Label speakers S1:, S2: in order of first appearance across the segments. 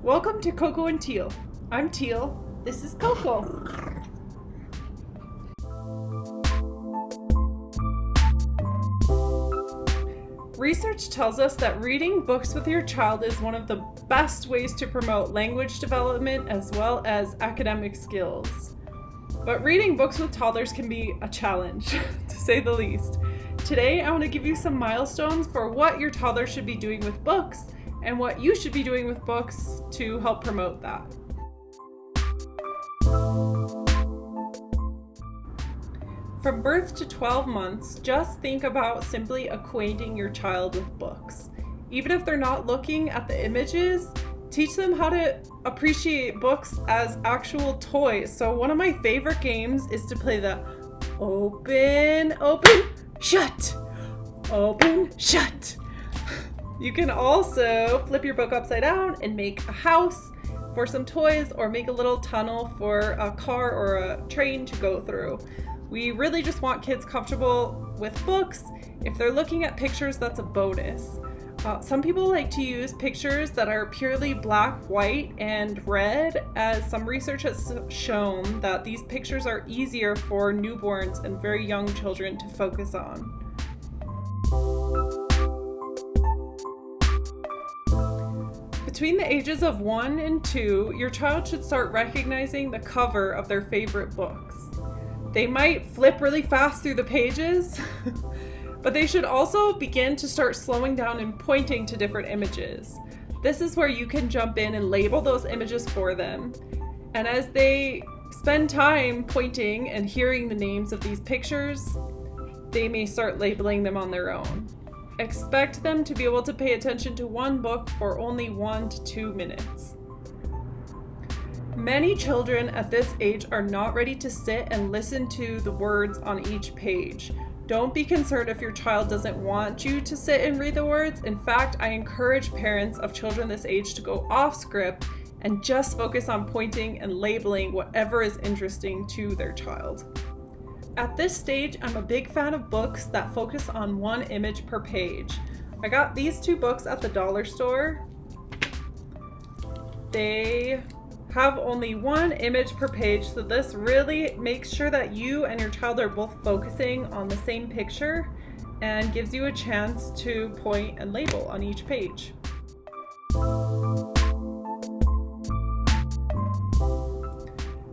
S1: Welcome to Coco and Teal. I'm Teal. This is Coco. Research tells us that reading books with your child is one of the best ways to promote language development as well as academic skills. But reading books with toddlers can be a challenge, to say the least. Today, I want to give you some milestones for what your toddler should be doing with books and what you should be doing with books to help promote that. From birth to 12 months, just think about simply acquainting your child with books. Even if they're not looking at the images, teach them how to appreciate books as actual toys. So one of my favorite games is to play the open, shut, open, shut. You can also flip your book upside down and make a house for some toys or make a little tunnel for a car or a train to go through. We really just want kids comfortable with books. If they're looking at pictures, that's a bonus. Some people like to use pictures that are purely black, white, and red, as some research has shown that these pictures are easier for newborns and very young children to focus on. Between the ages of 1 and 2, your child should start recognizing the cover of their favorite books. They might flip really fast through the pages, but they should also begin to start slowing down and pointing to different images. This is where you can jump in and label those images for them. And as they spend time pointing and hearing the names of these pictures, they may start labeling them on their own. Expect them to be able to pay attention to one book for only 1 to 2 minutes. Many children at this age are not ready to sit and listen to the words on each page. Don't be concerned if your child doesn't want you to sit and read the words. In fact, I encourage parents of children this age to go off script and just focus on pointing and labeling whatever is interesting to their child. At this stage, I'm a big fan of books that focus on one image per page. I got these 2 books at the dollar store. They have only one image per page, so this really makes sure that you and your child are both focusing on the same picture and gives you a chance to point and label on each page.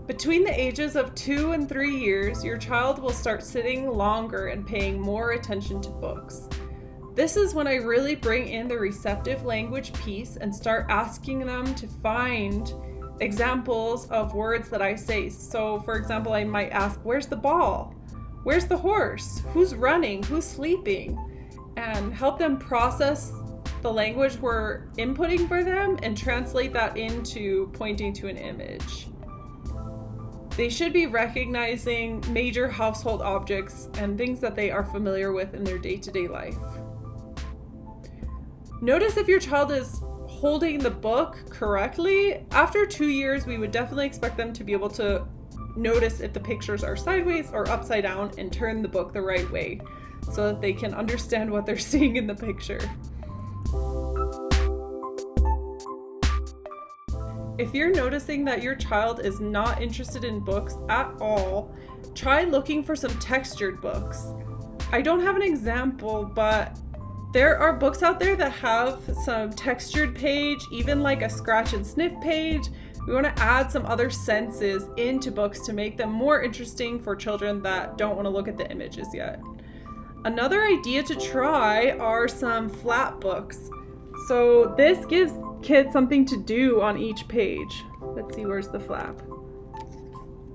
S1: Between the ages of 2 and 3 years, your child will start sitting longer and paying more attention to books. This is when I really bring in the receptive language piece and start asking them to find examples of words that I say. So for example, I might ask, where's the ball? Where's the horse? Who's running? Who's sleeping? And help them process the language we're inputting for them and translate that into pointing to an image. They should be recognizing major household objects and things that they are familiar with in their day-to-day life. Notice if your child is holding the book correctly. After 2 years, we would definitely expect them to be able to notice if the pictures are sideways or upside down and turn the book the right way so that they can understand what they're seeing in the picture. If you're noticing that your child is not interested in books at all, try looking for some textured books. I don't have an example, but there are books out there that have some textured page, even like a scratch and sniff page. We want to add some other senses into books to make them more interesting for children that don't want to look at the images yet. Another idea to try are some flap books. So this gives kids something to do on each page. Let's see, where's the flap?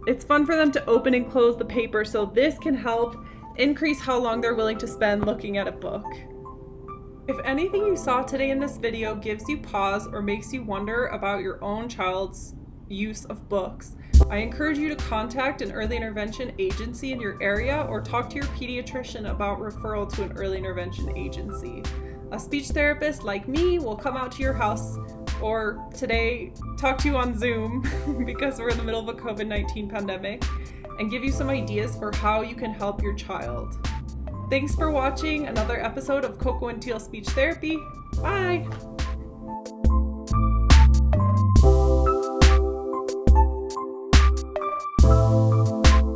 S1: It's fun for them to open and close the paper, so this can help increase how long they're willing to spend looking at a book. If anything you saw today in this video gives you pause or makes you wonder about your own child's use of books, I encourage you to contact an early intervention agency in your area or talk to your pediatrician about referral to an early intervention agency. A speech therapist like me will come out to your house, or today talk to you on Zoom because we're in the middle of a COVID-19 pandemic, and give you some ideas for how you can help your child. Thanks for watching another episode of Coco and Teal Speech Therapy. Bye!